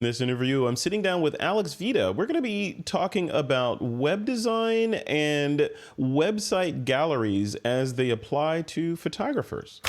In this interview, I'm sitting down with Alex Vita. We're going to be talking about web design and website galleries as they apply to photographers.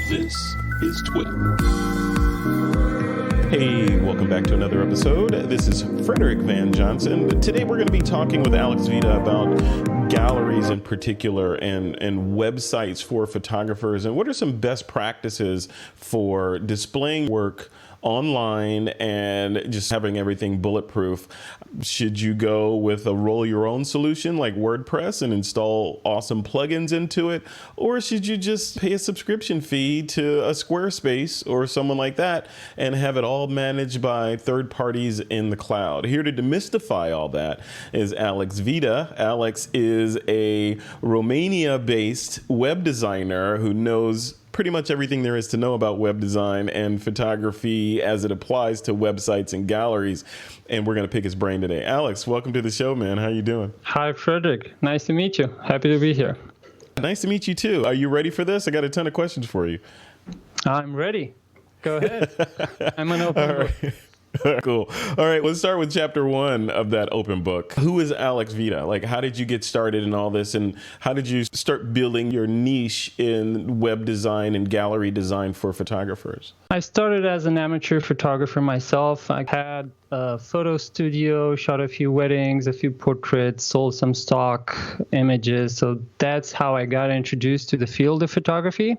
This is Twitter. Hey, welcome back to another episode. This is Frederick Van Johnson. Today we're going to be talking with Alex Vita about galleries in particular and websites for photographers, and what are some best practices for displaying work online and just having everything bulletproof. Should you go with a roll your own solution like WordPress and install awesome plugins into it? Or should you just pay a subscription fee to a Squarespace or someone like that and have it all managed by third parties in the cloud? Here to demystify all that is Alex Vita. Alex is a Romania-based web designer who knows pretty much everything there is to know about web design and photography as it applies to websites and galleries. And we're going to pick his brain today. Alex, welcome to the show, man. How you doing? Hi, Frederick. Nice to meet you. Happy to be here. Nice to meet you too. Are you ready for this? I got a ton of questions for you. I'm ready. Go ahead. I'm an open book. Cool. All right, let's start with chapter 1 of that open book. Who is Alex Vita? Like, how did you get started in all this, and how did you start building your niche in web design and gallery design for photographers? I started as an amateur photographer myself. I had a photo studio, shot a few weddings, a few portraits, sold some stock images. So that's how I got introduced to the field of photography.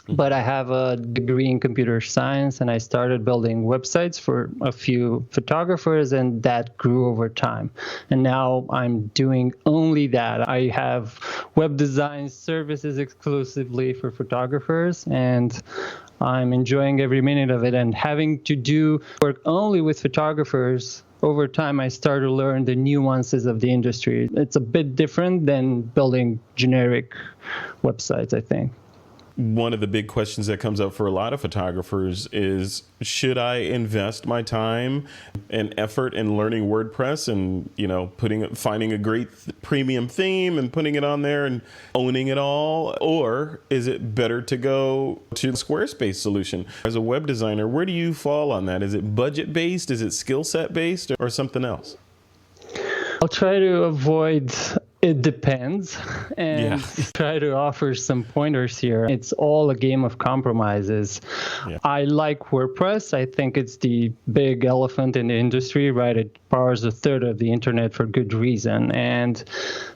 But I have a degree in computer science, and I started building websites for a few photographers, and that grew over time. And now I'm doing only that. I have web design services exclusively for photographers, and I'm enjoying every minute of it. And having to do work only with photographers, over time, I started to learn the nuances of the industry. It's a bit different than building generic websites, I think. One of the big questions that comes up for a lot of photographers is, should I invest my time and effort in learning WordPress and, finding a great premium theme and putting it on there and owning it all? Or is it better to go to the Squarespace solution? As a web designer, where do you fall on that? Is it budget based? Is it skill set based, or something else? I'll try to avoid it depends and try to offer some pointers here. It's all a game of compromises. Yeah. I like WordPress. I think it's the big elephant in the industry, right? It powers a third of the internet for good reason. And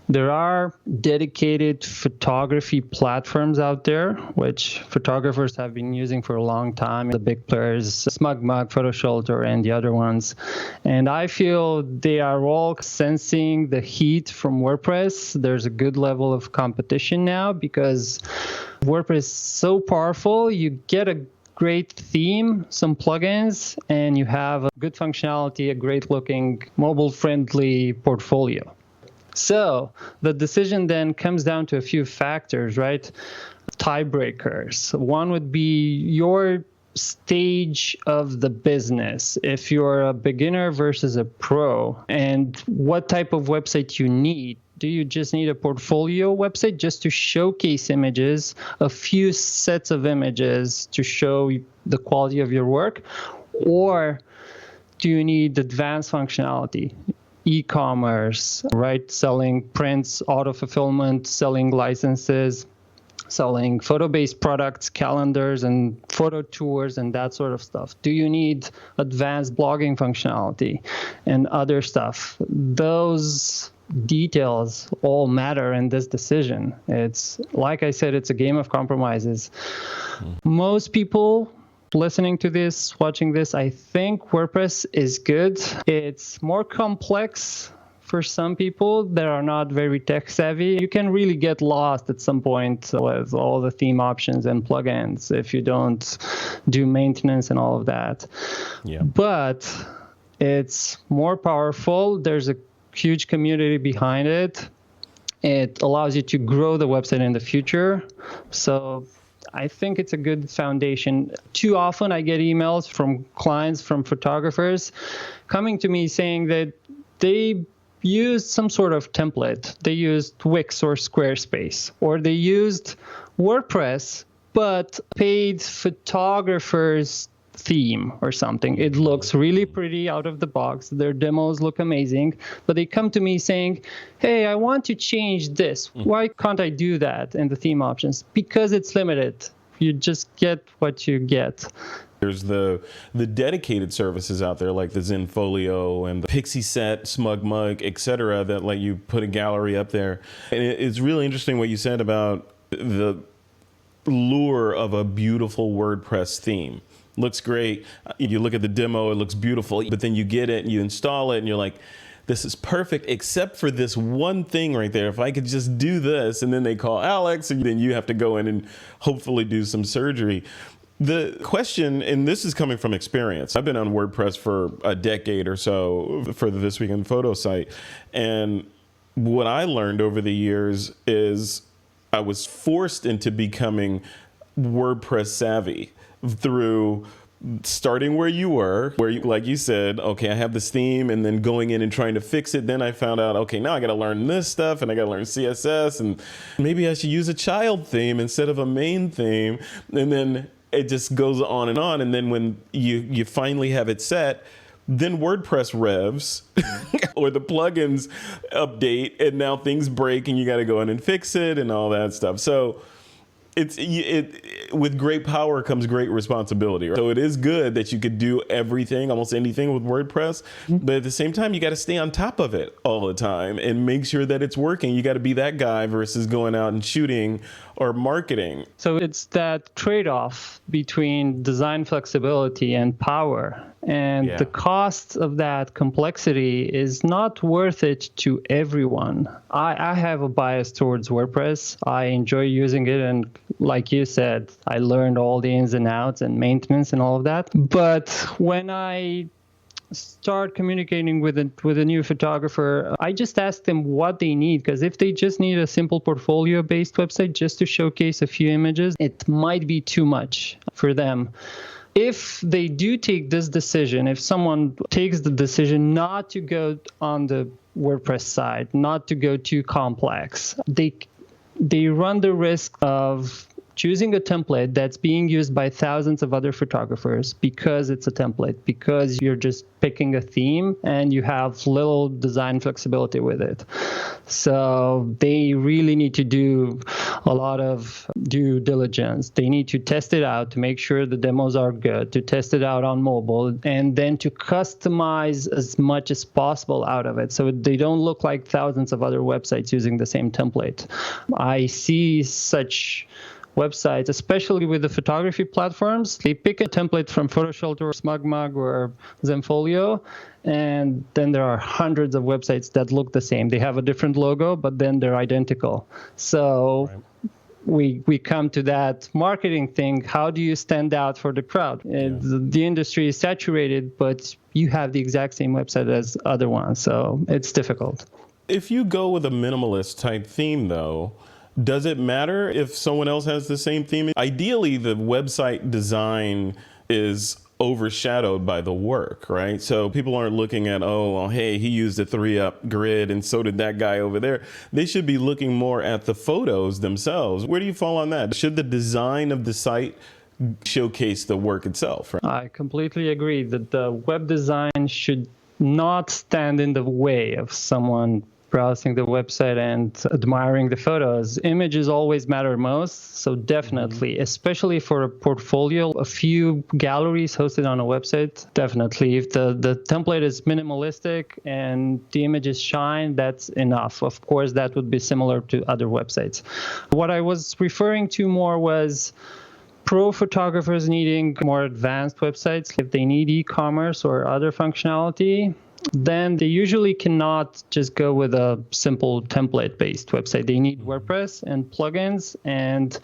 there are dedicated photography platforms out there, which photographers have been using for a long time. The big players, SmugMug, PhotoShelter, and the other ones. And I feel they are all sensing the heat from WordPress. There's a good level of competition now because WordPress is so powerful. You get a great theme, some plugins, and you have a good functionality, a great looking mobile-friendly portfolio. So the decision then comes down to a few factors, right? Tiebreakers. One would be your stage of the business. If you're a beginner versus a pro, and what type of website you need. Do you just need a portfolio website just to showcase images, a few sets of images to show the quality of your work? Or do you need advanced functionality? E-commerce, right? Selling prints, auto-fulfillment, selling licenses, selling photo-based products, calendars, and photo tours, and that sort of stuff. Do you need advanced blogging functionality and other stuff? Those details all matter in this decision. It's, like I said, it's a game of compromises. Most people listening to this, watching this, I think WordPress is good. It's more complex for some people that are not very tech savvy. You can really get lost at some point with all the theme options and plugins if you don't do maintenance and all of that. Yeah. But it's more powerful. There's a huge community behind it. It allows you to grow the website in the future. So I think it's a good foundation. Too often I get emails from clients, from photographers, coming to me saying that they used some sort of template. They used Wix or Squarespace, or they used WordPress, but paid photographers theme or something. It looks really pretty out of the box. Their demos look amazing, but they come to me saying, hey, I want to change this. Why can't I do that in the theme options? Because it's limited. You just get what you get. There's the dedicated services out there like the Zenfolio and the Pixie Set, SmugMug, etc. that let you put a gallery up there. And it's really interesting what you said about the lure of a beautiful WordPress theme. Looks great. You look at the demo, it looks beautiful, but then you get it and you install it and you're like, this is perfect except for this one thing right there. If I could just do this, and then they call Alex and then you have to go in and hopefully do some surgery. The question, and this is coming from experience, I've been on WordPress for a decade or so for the This Week in Photo site. And what I learned over the years is I was forced into becoming WordPress savvy through starting where you were, where you, like you said, okay, I have this theme, and then going in and trying to fix it. Then I found out, okay, now I got to learn this stuff and I got to learn CSS, and maybe I should use a child theme instead of a main theme. And then it just goes on. And then when you finally have it set, then WordPress revs or the plugins update, and now things break and you got to go in and fix it and all that stuff. So with great power comes great responsibility. Right? So it is good that you could do everything, almost anything with WordPress, but at the same time, you got to stay on top of it all the time and make sure that it's working. You got to be that guy versus going out and shooting or marketing. So it's that trade-off between design flexibility and power. And the cost of that complexity is not worth it to everyone. I have a bias towards WordPress. I enjoy using it. And like you said, I learned all the ins and outs and maintenance and all of that. But when I start communicating with a new photographer, I just ask them what they need, because if they just need a simple portfolio-based website just to showcase a few images, it might be too much for them. If they do take this decision, if someone takes the decision not to go on the WordPress side, not to go too complex, they run the risk of choosing a template that's being used by thousands of other photographers because it's a template, because you're just picking a theme and you have little design flexibility with it. So they really need to do a lot of due diligence. They need to test it out to make sure the demos are good, to test it out on mobile, and then to customize as much as possible out of it so they don't look like thousands of other websites using the same template. I see such websites, especially with the photography platforms. They pick a template from PhotoShelter or SmugMug or Zenfolio, and then there are hundreds of websites that look the same. They have a different logo, but then they're identical. So we come to that marketing thing. How do you stand out for the crowd? The industry is saturated, but you have the exact same website as other ones, so it's difficult. If you go with a minimalist type theme, though, does it matter if someone else has the same theme? Ideally, the website design is overshadowed by the work, right? So people aren't looking at, oh, well, hey, he used a 3-up grid and so did that guy over there. They should be looking more at the photos themselves. Where do you fall on that? Should the design of the site showcase the work itself? Right? I completely agree that the web design should not stand in the way of someone browsing the website and admiring the photos. Images always matter most, so definitely, especially for a portfolio, a few galleries hosted on a website, definitely. If the template is minimalistic and the images shine, that's enough. Of course, that would be similar to other websites. What I was referring to more was pro photographers needing more advanced websites. If they need e-commerce or other functionality, then they usually cannot just go with a simple template-based website. They need WordPress and plugins, and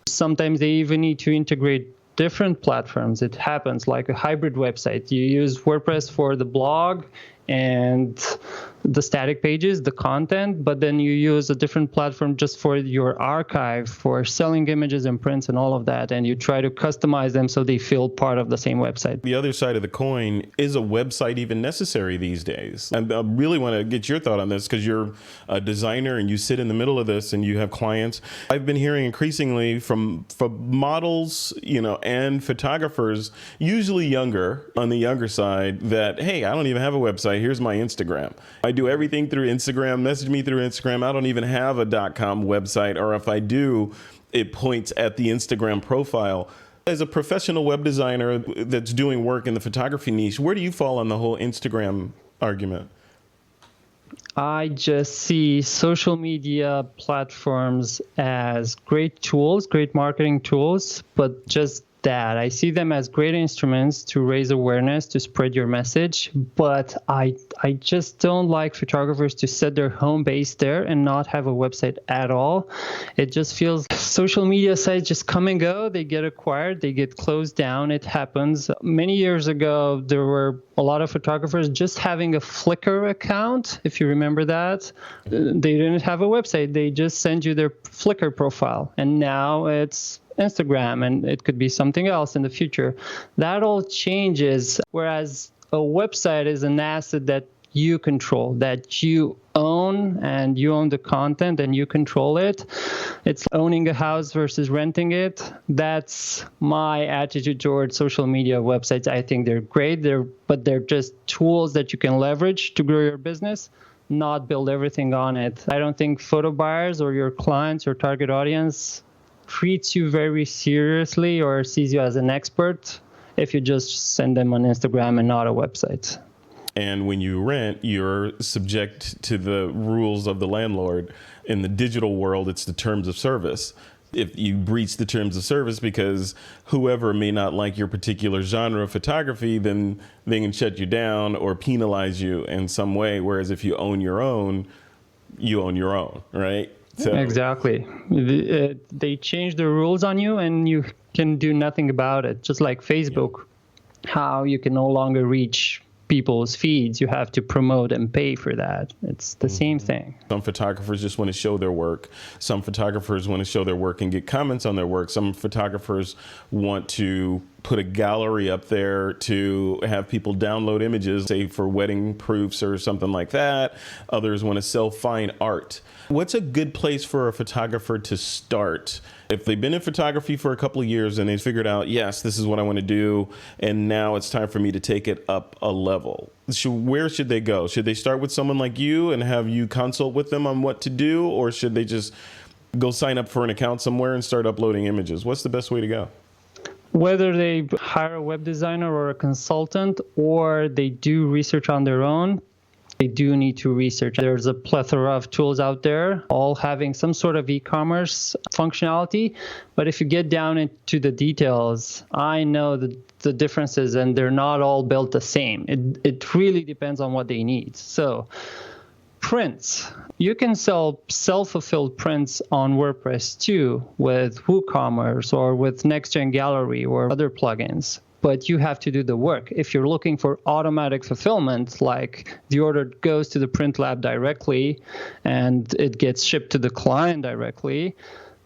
sometimes they even need to integrate different platforms. It happens like a hybrid website. You use WordPress for the blog and the static pages, the content, but then you use a different platform just for your archive, for selling images and prints and all of that, and you try to customize them so they feel part of the same website. The other side of the coin, is a website even necessary these days? I really want to get your thought on this because you're a designer and you sit in the middle of this and you have clients. I've been hearing increasingly from models, and photographers, usually younger, on the younger side, that, hey, I don't even have a website. Here's my Instagram. I do everything through Instagram. Message me through Instagram. I don't even have a .com website, or if I do, it points at the Instagram profile. As a professional web designer that's doing work in the photography niche, where do you fall on the whole Instagram argument? I just see social media platforms as great tools, great marketing tools, but just that. I see them as great instruments to raise awareness, to spread your message, but I just don't like photographers to set their home base there and not have a website at all. It just feels social media sites just come and go. They get acquired, they get closed down. It happens. Many years ago, there were a lot of photographers just having a Flickr account, if you remember that. They didn't have a website. They just send you their Flickr profile. And now it's Instagram, and it could be something else in the future. That all changes, whereas a website is an asset that you control, that you own, and you own the content and you control it. It's owning a house versus renting it. That's my attitude towards social media websites. I think they're great, but they're just tools that you can leverage to grow your business, not build everything on it. I don't think photo buyers or your clients or target audience treats you very seriously or sees you as an expert if you just send them on Instagram and not a website. And when you rent, you're subject to the rules of the landlord. In the digital world, it's the terms of service. If you breach the terms of service because whoever may not like your particular genre of photography, then they can shut you down or penalize you in some way. Whereas if you own your own, right? So. Exactly. They change the rules on you and you can do nothing about it. Just like Facebook, how you can no longer reach people's feeds. You have to promote and pay for that. It's the same thing. Some photographers just want to show their work. Some photographers want to show their work and get comments on their work. Some photographers want to put a gallery up there to have people download images, say for wedding proofs or something like that. Others want to sell fine art. What's a good place for a photographer to start? If they've been in photography for a couple of years and they figured out, yes, this is what I want to do, and now it's time for me to take it up a level. Where should they go? Should they start with someone like you and have you consult with them on what to do, or should they just go sign up for an account somewhere and start uploading images? What's the best way to go? Whether they hire a web designer or a consultant, or they do research on their own, they do need to research. There's a plethora of tools out there, all having some sort of e-commerce functionality. But if you get down into the details, I know the differences, and they're not all built the same. It really depends on what they need. So prints. You can sell self-fulfilled prints on WordPress too, with WooCommerce or with NextGen Gallery or other plugins. But you have to do the work. If you're looking for automatic fulfillment, like the order goes to the print lab directly and it gets shipped to the client directly,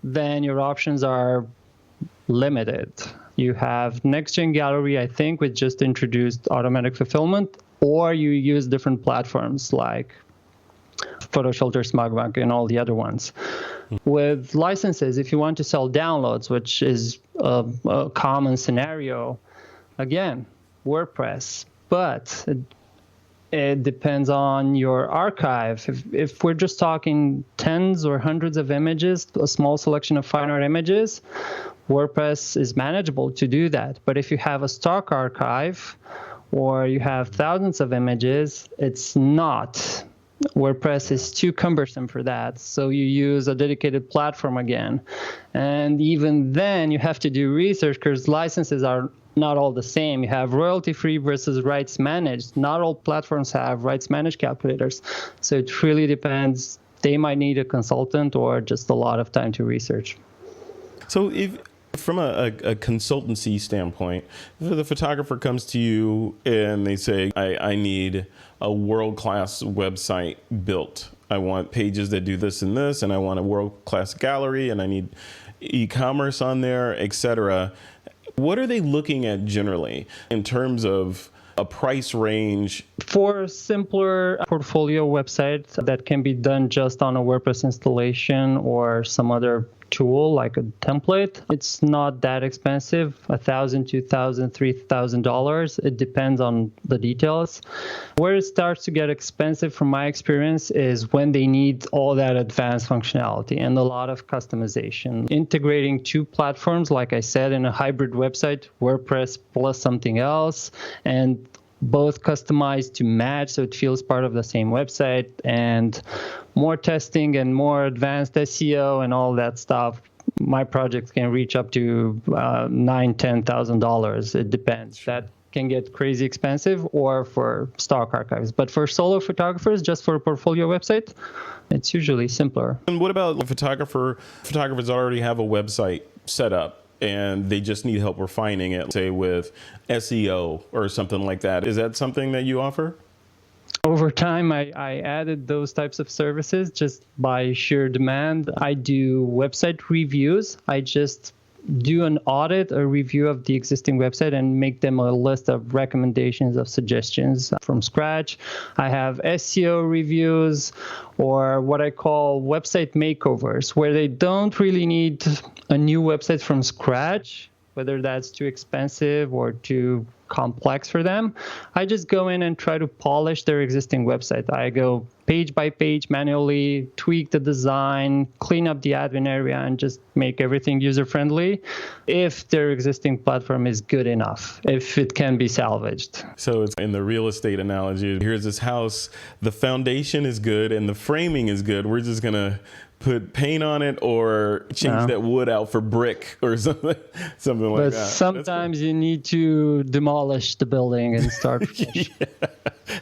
then your options are limited. You have NextGen Gallery, I think, which just introduced automatic fulfillment, or you use different platforms like PhotoShelter, SmugMug, and all the other ones. With licenses, if you want to sell downloads, which is a common scenario, again, WordPress, but it depends on your archive. If we're just talking tens or hundreds of images, a small selection of fine art images, WordPress is manageable to do that. But if you have a stock archive or you have thousands of images, it's not. WordPress is too cumbersome for that. So you use a dedicated platform again. And even then, you have to do research because licenses are not all the same. You have royalty-free versus rights managed. Not all platforms have rights managed calculators. So it really depends. They might need a consultant or just a lot of time to research. So if From a consultancy standpoint, if the photographer comes to you and they say, I need a world-class website built. I want pages that do this and this, and I want a world-class gallery, and I need e-commerce on there, etc. What are they looking at generally in terms of a price range? For a simpler portfolio website that can be done just on a WordPress installation or some other tool like a template, it's not that expensive. $1,000, $2,000, $3,000. It depends on the details. Where it starts to get expensive, from my experience, is when they need all that advanced functionality and a lot of customization. Integrating two platforms, like I said, in a hybrid website, WordPress plus something else, and both customized to match so it feels part of the same website, and more testing and more advanced SEO and all that stuff. My projects can reach up to $9,000, $10,000. It depends. That can get crazy expensive, or for stock archives. But for solo photographers, just for a portfolio website, it's usually simpler. And what about the photographers already have a website set up and they just need help refining it, say with SEO or something like that? Is that something that you offer? Over time, I added those types of services just by sheer demand. I do website reviews. I just do an audit, a review of the existing website, and make them a list of recommendations, of suggestions from scratch. I have SEO reviews, or what I call website makeovers, where they don't really need a new website from scratch, whether that's too expensive or too complex for them. I just go in and try to polish their existing website. I go page by page manually, tweak the design, clean up the admin area, and just make everything user-friendly if their existing platform is good enough, if it can be salvaged. So it's in the real estate analogy. Here's this house, the foundation is good and the framing is good. We're just going to put paint on it or change that wood out for brick or something like that. But sometimes you need to demolish the building and start fresh.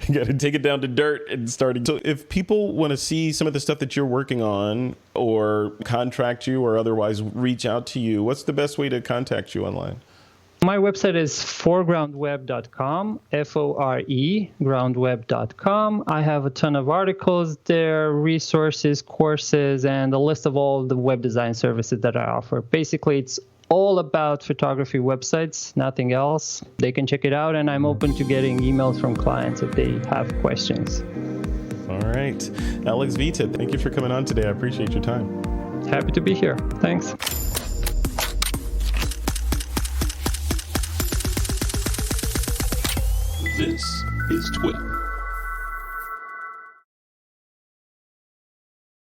You got to take it down to dirt and start. So if people want to see some of the stuff that you're working on, or contract you, or otherwise reach out to you, what's the best way to contact you online? My website is foregroundweb.com, F-O-R-E, groundweb.com. I have a ton of articles there, resources, courses, and a list of all the web design services that I offer. Basically, it's all about photography websites, nothing else. They can check it out, and I'm open to getting emails from clients if they have questions. All right. Alex Vita, thank you for coming on today. I appreciate your time. Happy to be here. Thanks. This is TWIP.